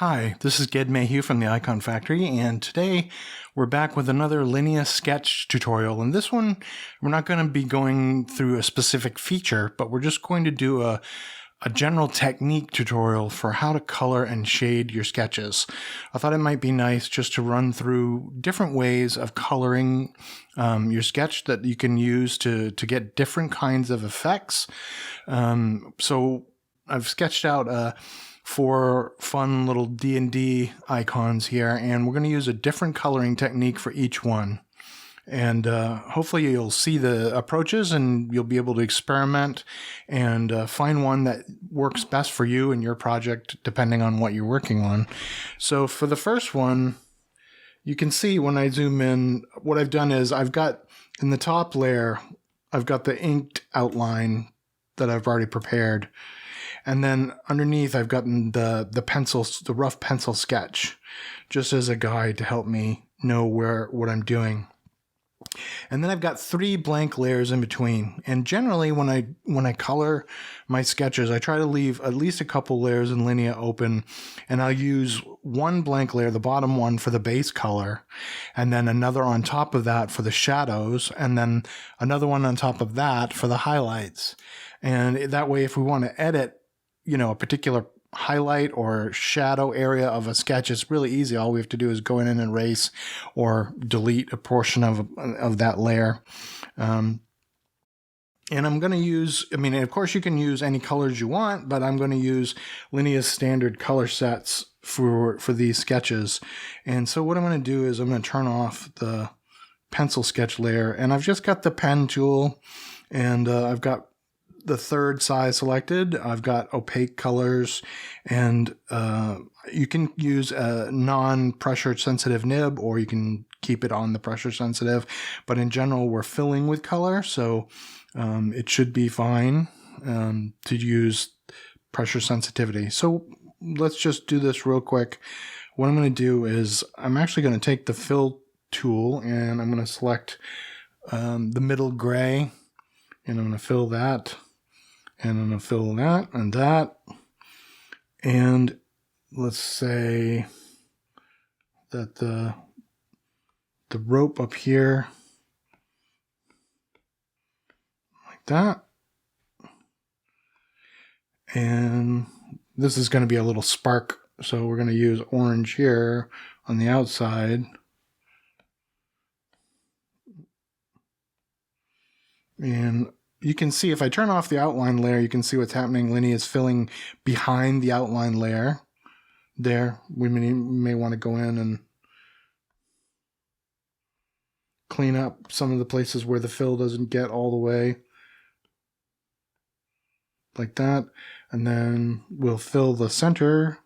Hi, this is Ged Maheux from the Icon Factory, and today we're back with another Linea sketch tutorial. And this one, we're not going to be going through a specific feature, but we're just going to do a general technique tutorial for how to color and shade your sketches. I thought it might be nice just to run through different ways of coloring your sketch that you can use to get different kinds of effects. So I've sketched out 4 fun little D&D icons here, and we're going to use a different coloring technique for each one. And hopefully you'll see the approaches and you'll be able to experiment and find one that works best for you and your project depending on what you're working on. So for the first one, you can see when I zoom in, what I've done is I've got in the top layer, I've got the inked outline that I've already prepared. And then underneath, I've gotten the pencils, the rough pencil sketch, just as a guide to help me know what I'm doing. And then I've got 3 blank layers in between. And generally, when I color my sketches, I try to leave at least a couple layers in Linea open, and I'll use one blank layer, the bottom one, for the base color, and then another on top of that for the shadows, and then another one on top of that for the highlights. And that way, if we want to edit, a particular highlight or shadow area of a sketch, it's really easy. All we have to do is go in and erase or delete a portion of that layer. And I'm going to use, of course you can use any colors you want, but I'm going to use Linea's standard color sets for these sketches. And so what I'm going to do is I'm going to turn off the pencil sketch layer, and I've just got the pen tool, and I've got the 3rd size selected. I've got opaque colors, and you can use a non-pressure sensitive nib, or you can keep it on the pressure sensitive. But in general, we're filling with color, so it should be fine to use pressure sensitivity. So let's just do this real quick. What I'm going to do is I'm actually going to take the fill tool, and I'm going to select the middle gray, and I'm going to fill that. And I'm going to fill that and that. And let's say that the rope up here, like that. And this is going to be a little spark. So we're going to use orange here on the outside. And you can see if I turn off the outline layer, you can see what's happening. Linea is filling behind the outline layer. There, we may want to go in and clean up some of the places where the fill doesn't get all the way. Like that. And then we'll fill the center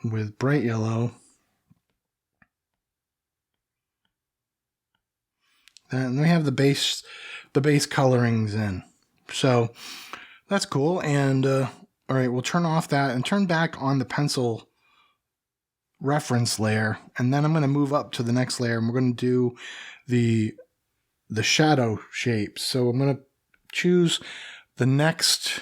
with bright yellow. And then we have the base colorings in. So that's cool. And all right, we'll turn off that and turn back on the pencil reference layer. And then I'm going to move up to the next layer, and we're going to do the shadow shapes. So I'm going to choose the next,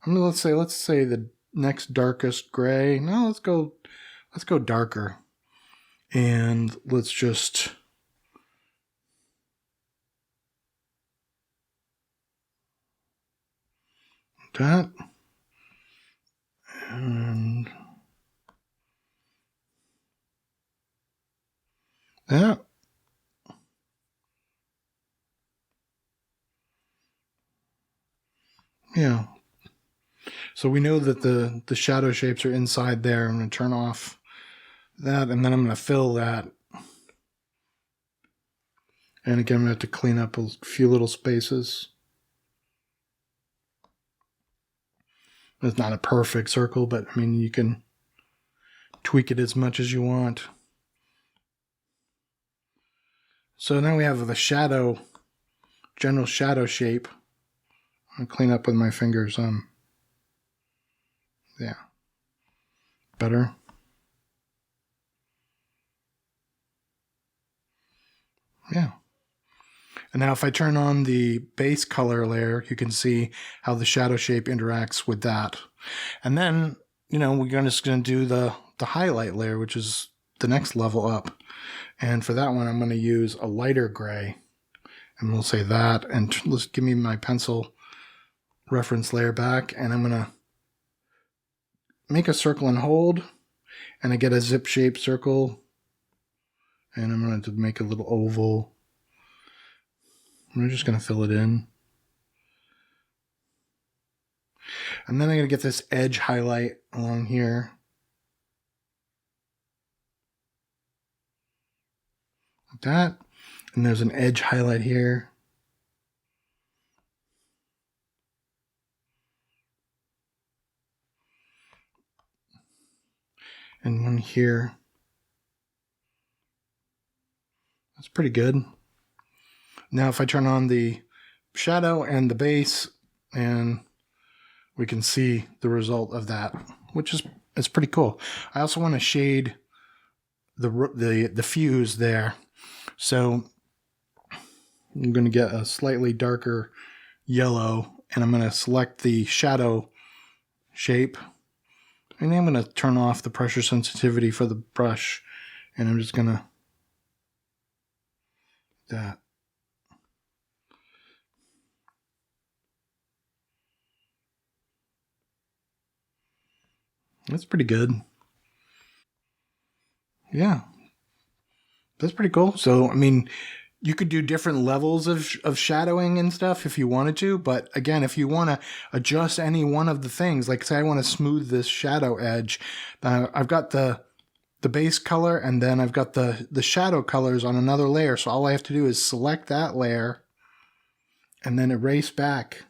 let's say the next darkest gray. No, let's go darker. And let's just that, and that. Yeah. So we know that the shadow shapes are inside there. I'm going to turn off that, and then I'm going to fill that. And again, I'm going to have to clean up a few little spaces. It's not a perfect circle, but you can tweak it as much as you want. So now we have the general shadow shape. I'll clean up with my fingers. Yeah. Better. Yeah. And now if I turn on the base color layer, you can see how the shadow shape interacts with that. And then we're just going to do the highlight layer, which is the next level up. And for that one, I'm going to use a lighter gray. And we'll say that. And let's give me my pencil reference layer back. And I'm going to make a circle and hold. And I get a zip shaped circle. And I'm going to make a little oval. I'm just going to fill it in. And then I'm going to get this edge highlight along here. Like that. And there's an edge highlight here. And one here. That's pretty good. Now if I turn on the shadow and the base, and we can see the result of that, which is pretty cool. I also want to shade the fuse there. So I'm going to get a slightly darker yellow, and I'm going to select the shadow shape. And I'm going to turn off the pressure sensitivity for the brush, and I'm just going to that. That's pretty good. Yeah, that's pretty cool. So, I mean, you could do different levels of shadowing and stuff if you wanted to. But again, if you want to adjust any one of the things, like say I want to smooth this shadow edge, I've got the base color, and then I've got the shadow colors on another layer. So all I have to do is select that layer and then erase back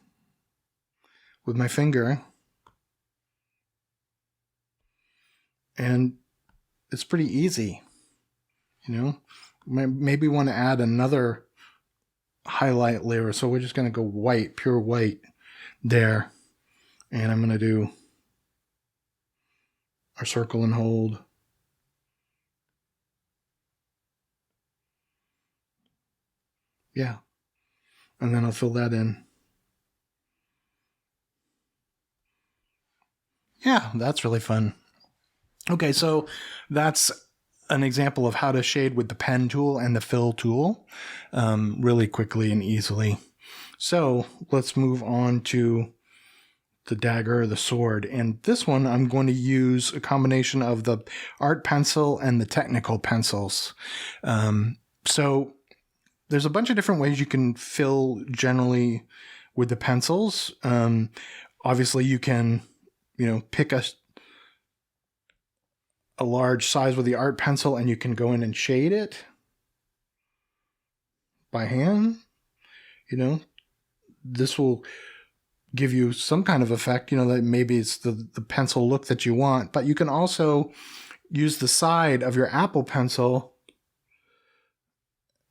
with my finger. And it's pretty easy, Maybe want to add another highlight layer. So we're just going to go white, pure white there. And I'm going to do our circle and hold. Yeah. And then I'll fill that in. Yeah, that's really fun. Okay, so that's an example of how to shade with the pen tool and the fill tool really quickly and easily. So let's move on to the dagger or the sword. And this one, I'm going to use a combination of the art pencil and the technical pencils. So there's a bunch of different ways you can fill generally with the pencils. Obviously, you can, pick a large size with the art pencil, and you can go in and shade it by hand. This will give you some kind of effect, that maybe it's the pencil look that you want. But you can also use the side of your Apple Pencil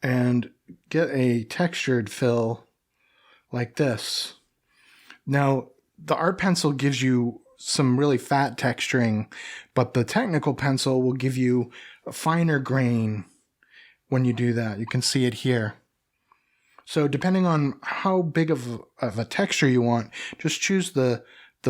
and get a textured fill like this. Now, the art pencil gives you some really fat texturing, but the technical pencil will give you a finer grain when you do that. You can see it here. So depending on how big of a texture you want, just choose the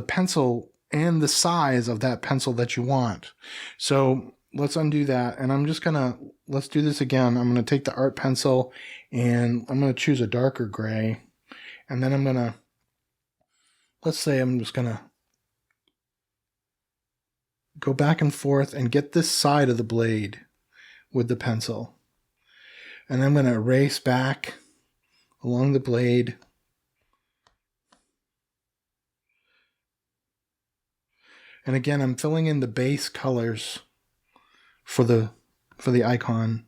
pencil and the size of that pencil that you want. So let's undo that, and I'm just gonna, let's do this again. I'm gonna take the art pencil and I'm gonna choose a darker gray, and then I'm gonna, let's say I'm just gonna go back and forth and get this side of the blade with the pencil. And I'm going to erase back along the blade. And again, I'm filling in the base colors for the icon.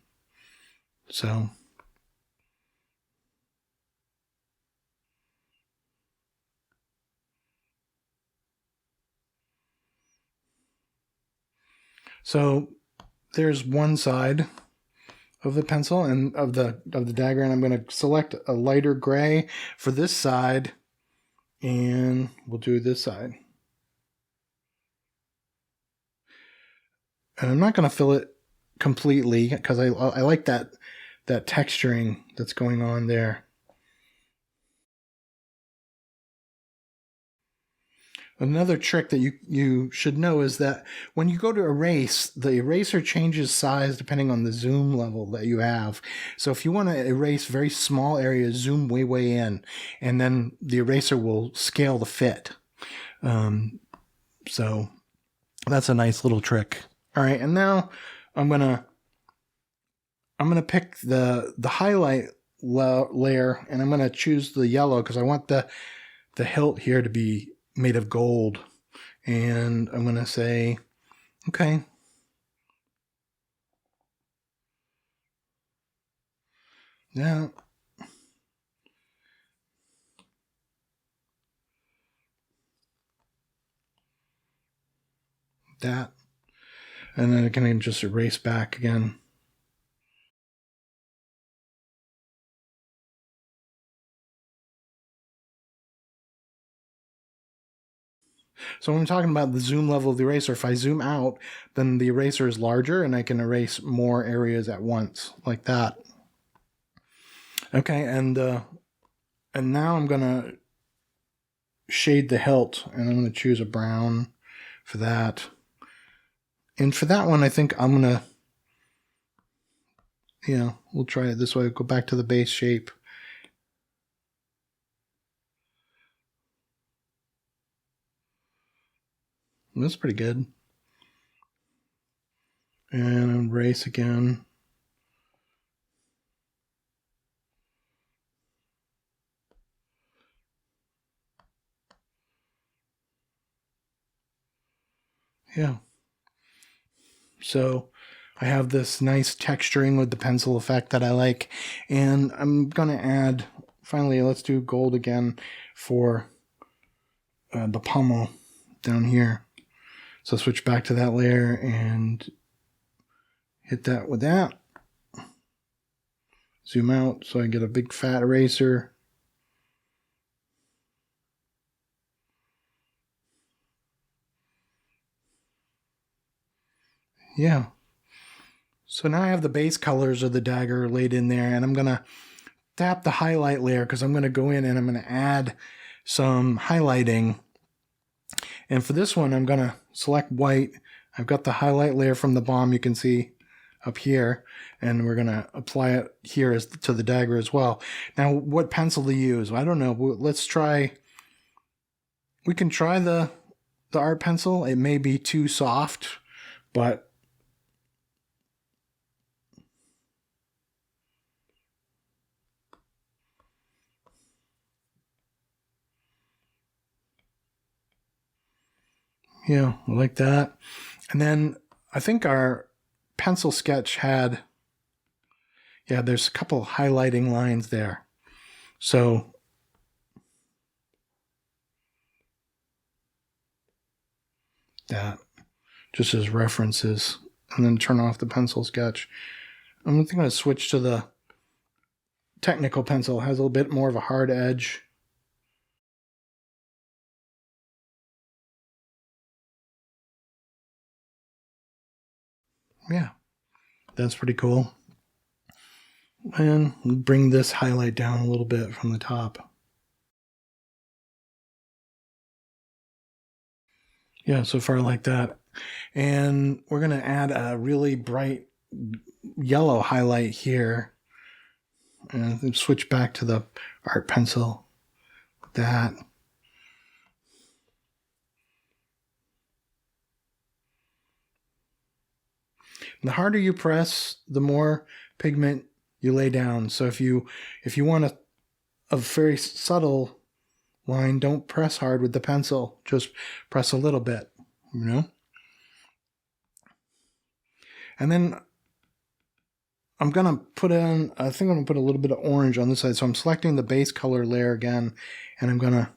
So there's one side of the pencil and of the dagger, and I'm going to select a lighter gray for this side, and we'll do this side. And I'm not going to fill it completely because I like that texturing that's going on there. Another trick that you should know is that when you go to erase, the eraser changes size depending on the zoom level that you have. So if you want to erase very small areas, zoom way in, and then the eraser will scale the fit. So that's a nice little trick. All right, and now I'm gonna pick the highlight layer, and I'm gonna choose the yellow because I want the hilt here to be made of gold. And I'm going to say, okay. Now, that. And then I can just erase back again. So when I'm talking about the zoom level of the eraser, if I zoom out, then the eraser is larger and I can erase more areas at once, like that. Okay, and now I'm going to shade the hilt, and I'm going to choose a brown for that. And for that one, I think I'm going to, we'll try it this way. Go back to the base shape. That's pretty good. And erase again. Yeah. So I have this nice texturing with the pencil effect that I like. And I'm going to add, finally, let's do gold again for the pommel down here. So switch back to that layer and hit that with that. Zoom out so I get a big fat eraser. Yeah. So now I have the base colors of the dagger laid in there, and I'm going to tap the highlight layer because I'm going to go in and I'm going to add some highlighting. And for this one, I'm going to select white. I've got the highlight layer from the bomb you can see up here, and we're going to apply it here to the dagger as well. Now, what pencil to use? I don't know. Let's try. We can try the art pencil. It may be too soft, but yeah, I like that. And then I think our pencil sketch had, there's a couple highlighting lines there. So that just as references, and then turn off the pencil sketch. I'm going to switch to the technical pencil. It has a little bit more of a hard edge. Yeah, that's pretty cool. And bring this highlight down a little bit from the top. Yeah, so far like that. And we're going to add a really bright yellow highlight here. And then switch back to the art pencil. That. And the harder you press, the more pigment you lay down. So if you want a very subtle line, don't press hard with the pencil. Just press a little bit, And then I'm going to put in, I think I'm going to put a little bit of orange on this side. So I'm selecting the base color layer again, and I'm going to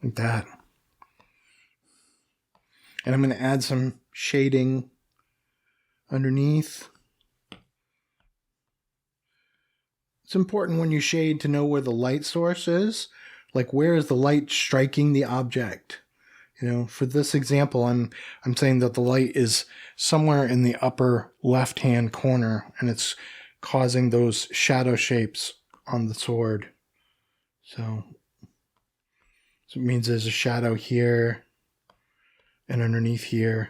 like that. And I'm going to add some shading underneath. It's important when you shade to know where the light source is. Like, where is the light striking the object? For this example, I'm saying that the light is somewhere in the upper left-hand corner, and it's causing those shadow shapes on the sword. So it means there's a shadow here and underneath here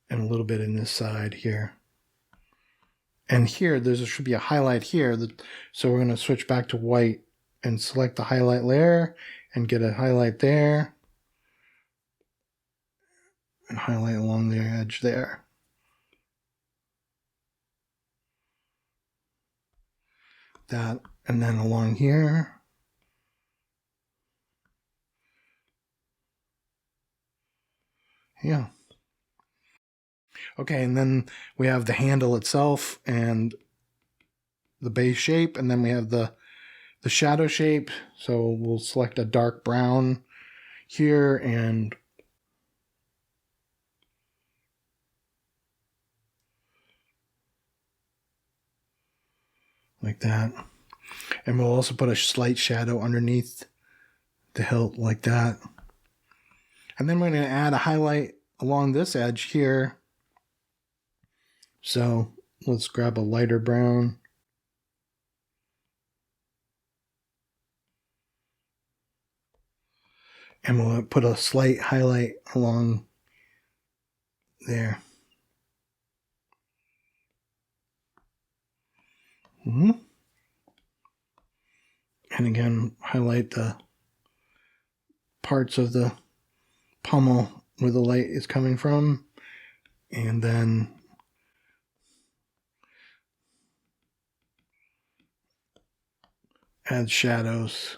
and a little bit in this side here. And here, there should be a highlight here. So we're going to switch back to white and select the highlight layer and get a highlight there. And highlight along the edge there. That, and then along here. Yeah. Okay, and then we have the handle itself and the base shape, and then we have the shadow shape. So we'll select a dark brown here and like that. And we'll also put a slight shadow underneath the hilt like that. And then we're going to add a highlight along this edge here. So let's grab a lighter brown. And we'll put a slight highlight along there. And again, highlight the parts of the pommel where the light is coming from. And then add shadows.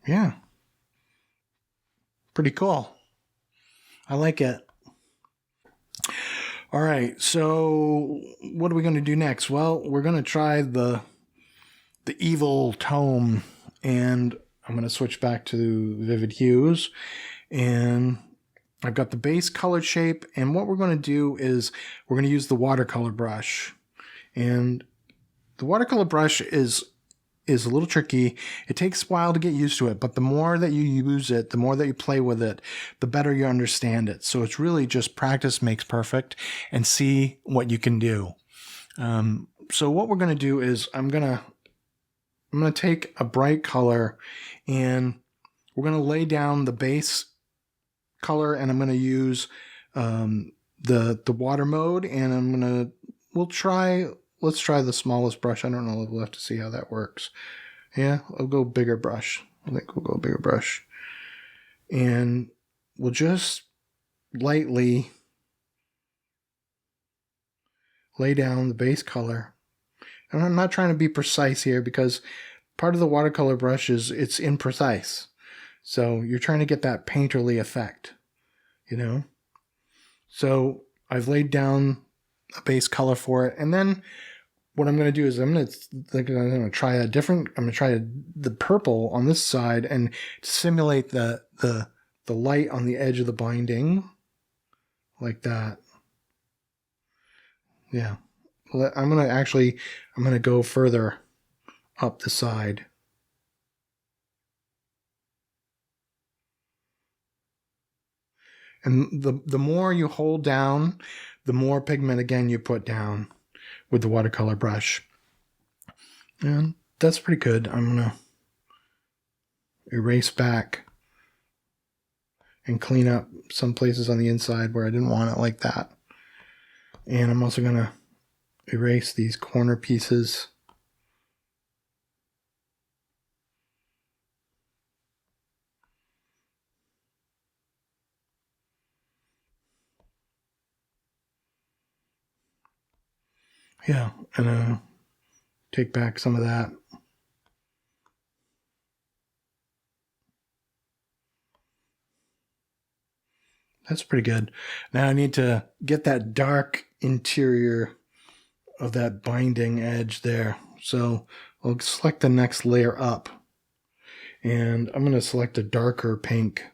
Yeah. Pretty cool. I like it. All right, so what are we going to do next? Well, we're going to try the evil tome, and I'm going to switch back to vivid hues, and I've got the base colored shape, and what we're going to do is we're going to use the watercolor brush. And the watercolor brush is a little tricky. It takes a while to get used to it, but the more that you use it, the more that you play with it, the better you understand it. So it's really just practice makes perfect, and see what you can do. So what we're going to do is I'm going to take a bright color, and we're going to lay down the base color, and I'm going to use the water mode, and let's try the smallest brush. I don't know. We'll have to see how that works. Yeah, I'll go bigger brush. I think we'll go bigger brush. And we'll just lightly lay down the base color. And I'm not trying to be precise here, because part of the watercolor brush is it's imprecise. So you're trying to get that painterly effect, So I've laid down a base color for it, and then what I'm going to do is I'm going to try the purple on this side and simulate the light on the edge of the binding, like that. Yeah, I'm going to go further up the side. And the more you hold down, the more pigment again you put down with the watercolor brush. And that's pretty good. I'm going to erase back and clean up some places on the inside where I didn't want it like that. And I'm also going to erase these corner pieces. Yeah, and take back some of that. That's pretty good. Now I need to get that dark interior of that binding edge there. So I'll select the next layer up. And I'm going to select a darker pink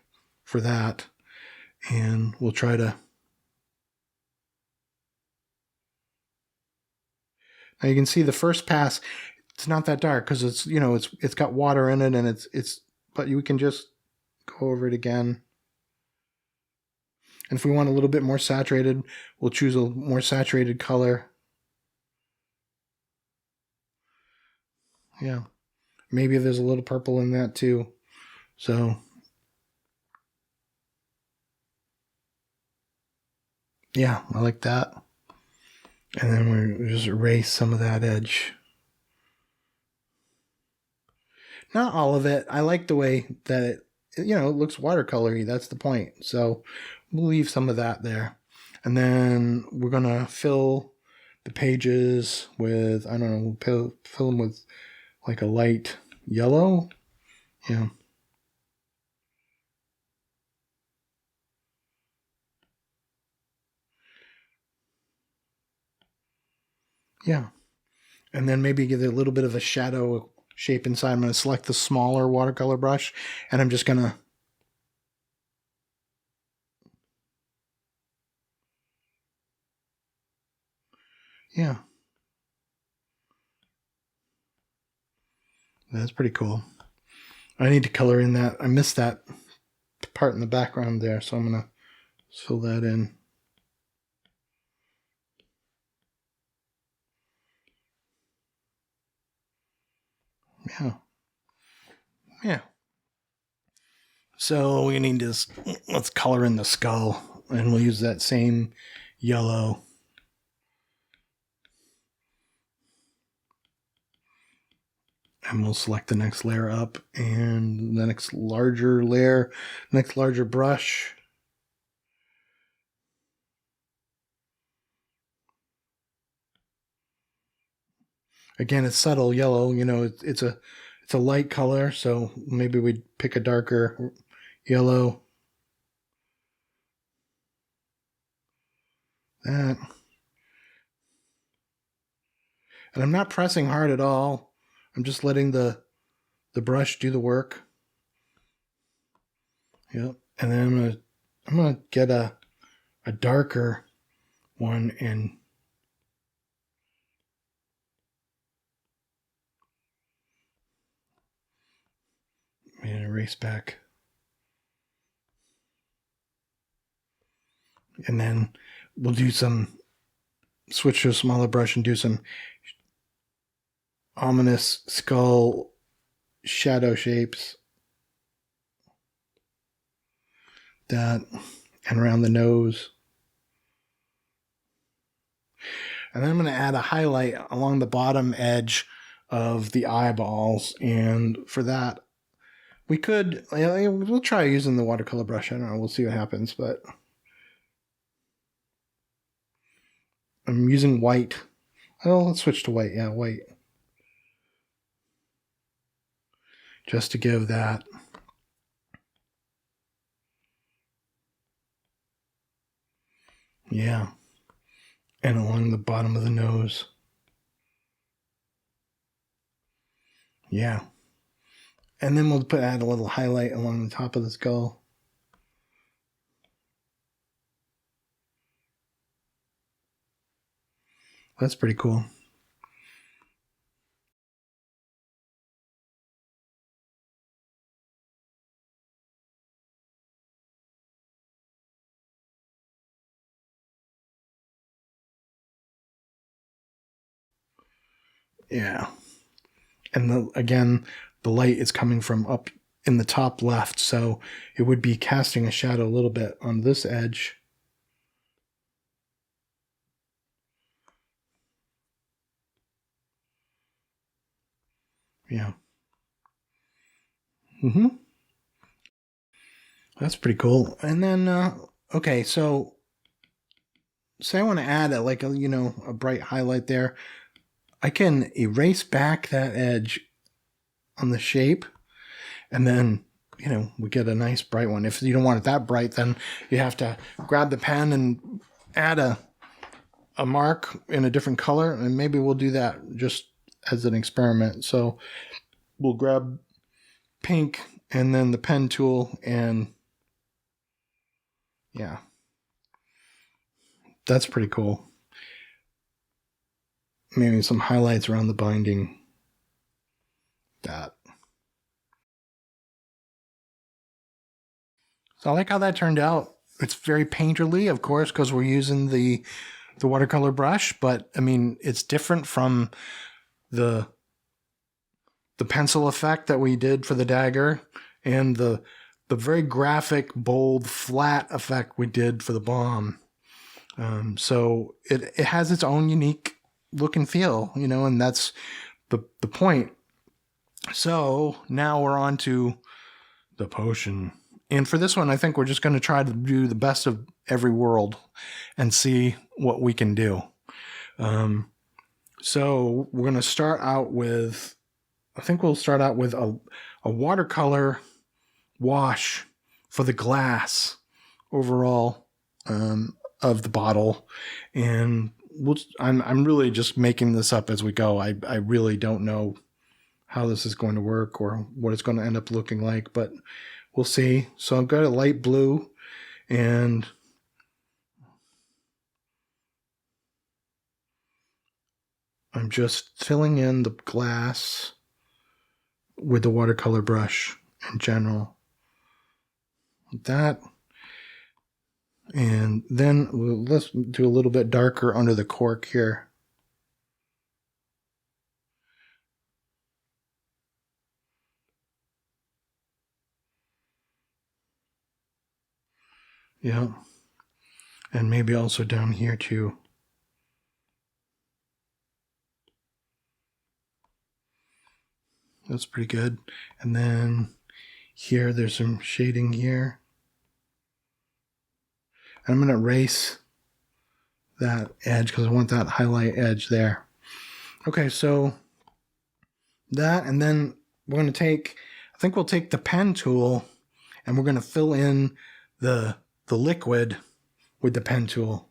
for that. And we'll try to... Now you can see the first pass, it's not that dark because it's, you know, it's got water in it, and it's but you can just go over it again. And if we want a little bit more saturated, we'll choose a more saturated color. Yeah. Maybe there's a little purple in that too. So yeah, I like that. And then we just erase some of that edge. Not all of it. I like the way that it, you know, it looks watercolory. That's the point. So we'll leave some of that there. And then we're going to fill the pages with, I don't know, fill them with like a light yellow. Yeah. Yeah. And then maybe give it a little bit of a shadow shape inside. I'm going to select the smaller watercolor brush, and I'm just going to yeah. That's pretty cool. I need to color in that. I missed that part in the background there, so I'm going to fill that in. Yeah. Yeah. So we need to, let's color in the skull, and we'll use that same yellow. And we'll select the next layer up, and the next larger layer, next larger brush. Again, it's subtle yellow, you know, it's a light color, so maybe we'd pick a darker yellow. That. And I'm not pressing hard at all. I'm just letting the brush do the work. Yep. And then I'm gonna get a darker one and erase back. And then we'll do switch to a smaller brush and do some ominous skull shadow shapes. That, and around the nose. And then I'm going to add a highlight along the bottom edge of the eyeballs. And for that, we'll try using the watercolor brush. I don't know. We'll see what happens. But I'm using white. Oh, let's switch to white. Yeah, white. Just to give that. Yeah. And along the bottom of the nose. Yeah. And then we'll add a little highlight along the top of the skull. That's pretty cool. Yeah. And again, the light is coming from up in the top left, so it would be casting a shadow a little bit on this edge. Yeah. That's pretty cool. And then, okay, so say I want to add a bright highlight there. I can erase back that edge on the shape, and then, we get a nice bright one. If you don't want it that bright, then you have to grab the pen and add a mark in a different color, and maybe we'll do that just as an experiment. So we'll grab pink and then the pen tool, and Yeah. That's pretty cool. Maybe some highlights around the binding. That. So I like how that turned out. It's very painterly, of course, because we're using the watercolor brush, but I mean, it's different from the pencil effect that we did for the dagger and the very graphic, bold, flat effect we did for the bomb. So it has its own unique look and feel, you know, and that's the point. So now we're on to the potion. And for this one, I think we're just going to try to do the best of every world and see what we can do. So we're going to start out with, I think we'll start out with a watercolor wash for the glass overall of the bottle. And I'm really just making this up as we go. I really don't know how this is going to work or what it's going to end up looking like, but we'll see. So I've got a light blue, and I'm just filling in the glass with the watercolor brush in general. Like that. And then let's do a little bit darker under the cork here. Yeah. And maybe also down here too. That's pretty good. And then here, there's some shading here. And I'm going to erase that edge because I want that highlight edge there. Okay, so that, and then we're going to take, I think we'll take the pen tool and we're going to fill in the liquid with the pen tool.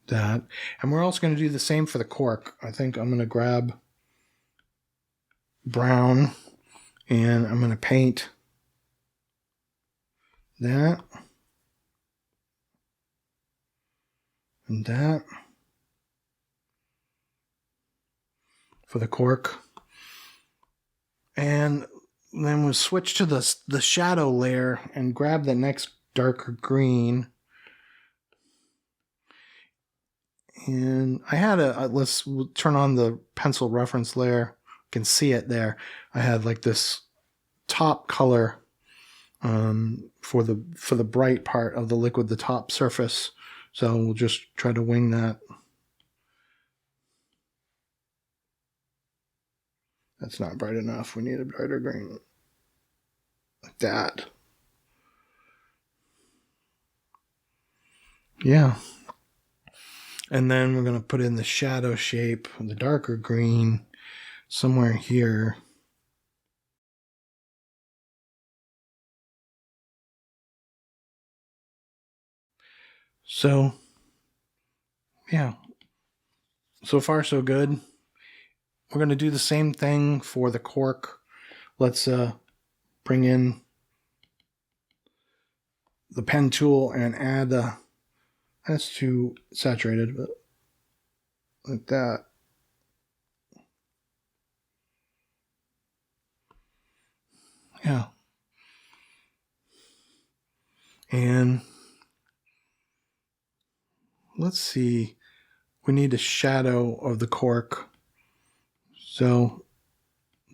That, and we're also going to do the same for the cork. I think I'm going to grab brown and I'm going to paint that and that for the cork. And then we'll switch to the shadow layer and grab the next darker green. And I had let's turn on the pencil reference layer. You can see it there. I had like this top color for the bright part of the liquid, the top surface. So we'll just try to wing that. That's not bright enough. We need a brighter green. Like that. Yeah. And then we're going to put in the shadow shape, the darker green, somewhere here. So, yeah. So far, so good. We're going to do the same thing for the cork. Let's bring in the pen tool and add that's too saturated, but like that. Yeah. And let's see. We need a shadow of the cork. So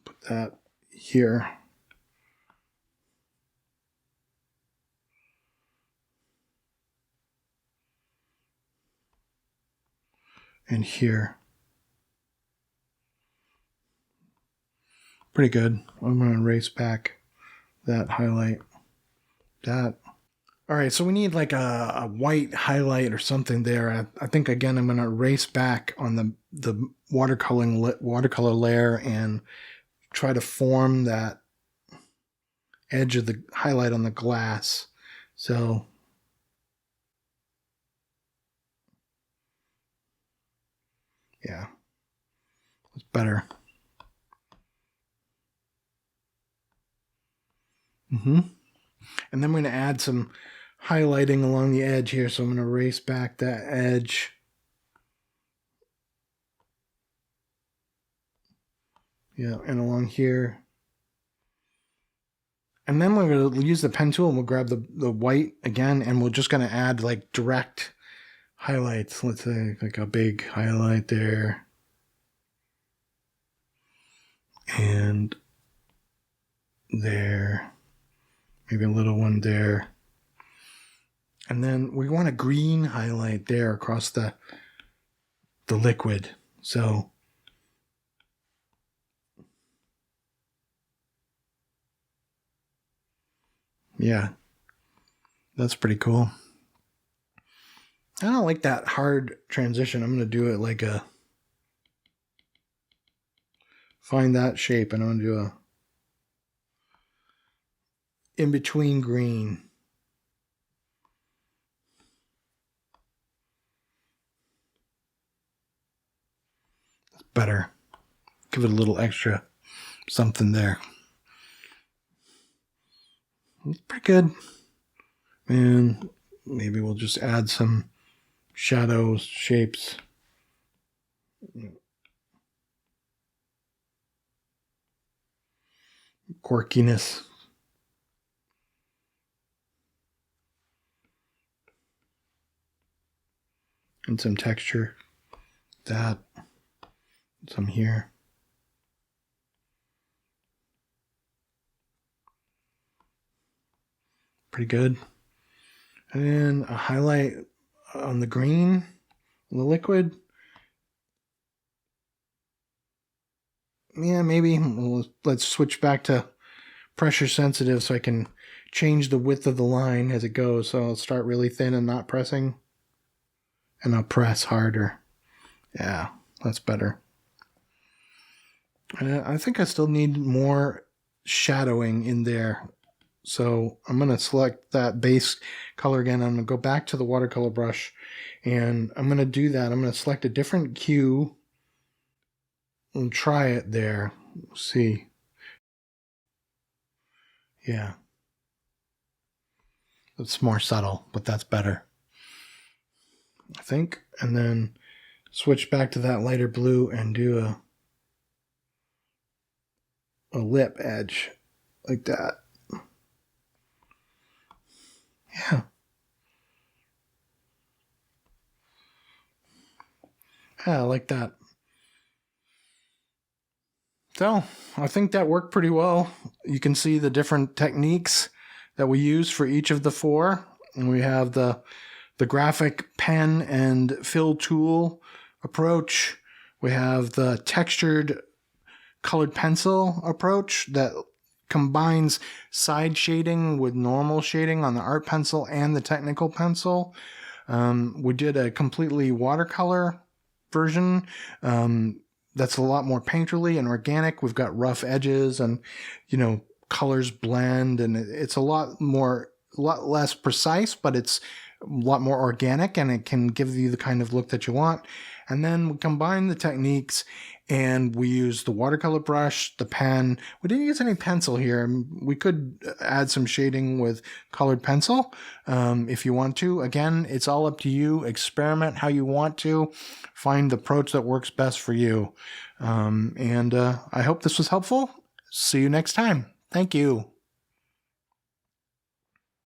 put that here. And here. Pretty good. I'm going to erase back that highlight. That. All right, so we need like a white highlight or something there. I think, again, I'm going to erase back on the watercolor layer and try to form that edge of the highlight on the glass. So yeah, it's better. And then I'm going to add some highlighting along the edge here. So I'm going to erase back that edge. Yeah, and along here. And then we're going to use the pen tool and we'll grab the white again, and we're just going to add like direct highlights. Let's say like a big highlight there. And there. Maybe a little one there. And then we want a green highlight there across the liquid. So yeah, that's pretty cool. I don't like that hard transition. I'm going to do it like a, find that shape, and I'm going to do a in between green. That's better. Give it a little extra something there. It's pretty good. And maybe we'll just add some shadows, shapes. Quirkiness. And some texture. That. Some here. Pretty good. And then a highlight on the green, on the liquid. Yeah, maybe. Let's switch back to pressure sensitive so I can change the width of the line as it goes. So I'll start really thin and not pressing. And I'll press harder. Yeah, that's better. I think I still need more shadowing in there. So I'm going to select that base color again. I'm going to go back to the watercolor brush, and I'm going to do that. I'm going to select a different hue and try it there. See. Yeah. It's more subtle, but that's better, I think. And then switch back to that lighter blue and do a lip edge like that. Yeah. Yeah, I like that. So I think that worked pretty well. You can see the different techniques that we use for each of the four. And we have the graphic pen and fill tool approach. We have the textured colored pencil approach that combines side shading with normal shading on the art pencil and the technical pencil. We did a completely watercolor version that's a lot more painterly and organic. We've got rough edges and, colors blend, and it's a lot less precise, but it's a lot more organic, and it can give you the kind of look that you want. And then we combine the techniques, and we use the watercolor brush, the pen. We didn't use any pencil here. We could add some shading with colored pencil if you want to. Again, it's all up to you. Experiment how you want to. Find the approach that works best for you. And I hope this was helpful. See you next time. Thank you.